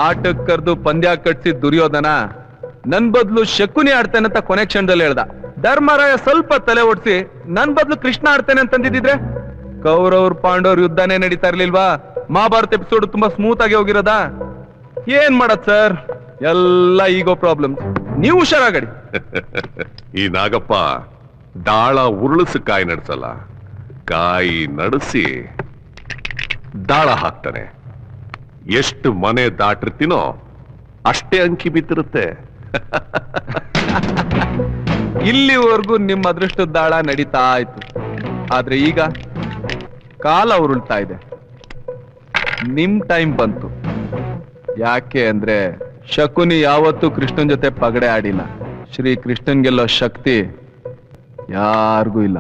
ಆಟಕ್ಕೆ ಕರೆದು ಪಂದ್ಯ ಕಟ್ಸಿ ದುರ್ಯೋಧನ ನನ್ ಬದ್ಲು ಶಕುನಿ ಆಡ್ತೇನೆ ಅಂತ ಕೊನೆ ಕ್ಷಣದಲ್ಲಿ ಹೇಳ್ದ. ಧರ್ಮರಾಯ ಸ್ವಲ್ಪ ತಲೆ ಓಡಿಸಿ ನನ್ ಬದ್ಲು ಕೃಷ್ಣ ಆಡ್ತೇನೆ ಅಂತಂದಿದ್ರೆ ಕೌರವ್ರ ಪಾಂಡವ್ರ ಯುದ್ಧನೇ ನಡೀತಾ ಇರ್ಲಿಲ್ವಾ? ಮಹಾಭಾರತ ಎಪಿಸೋಡ್ ತುಂಬಾ ಸ್ಮೂತ್ ಆಗಿ ಹೋಗಿರೋದಾ? ಏನ್ ಮಾಡತ್ ಸರ್, ಎಲ್ಲ ಈಗೋ ಪ್ರಾಬ್ಲಮ್. ನೀವು ಹುಷಾರಾಗಡಿ. ಈ ನಾಗಪ್ಪ ದಾಳ ಉರುಳಿಸಿ ಕಾಯಿ ನಡೆಸಲ್ಲ, ಕಾಯಿ ನಡೆಸಿ ದಾಳ ಹಾಕ್ತಾನೆ. ಎಷ್ಟು ಮನೆ ದಾಟಿರ್ತೀನೋ ಅಷ್ಟೇ ಅಂಕಿ ಬಿದ್ದಿರುತ್ತೆ. ಇಲ್ಲಿವರೆಗೂ ನಿಮ್ಮ ಅದೃಷ್ಟದ ದಾಳ ನಡೀತಾ ಆಯ್ತು. ಆದ್ರೆ ಈಗ ಕಾಲ ಉರುಳ್ತಾ ಇದೆ. ನಿಮ್ ಟೈಮ್ ಬಂತು. ಯಾಕೆ ಅಂದ್ರೆ ಶಕುನಿ ಯಾವತ್ತೂ ಕೃಷ್ಣನ್ ಜೊತೆ ಪಗಡೆ ಆಡಿಲ್ಲ. ಶ್ರೀ ಕೃಷ್ಣನ್ ಗೆಲ್ಲೋ ಶಕ್ತಿ ಯಾರಿಗೂ ಇಲ್ಲ.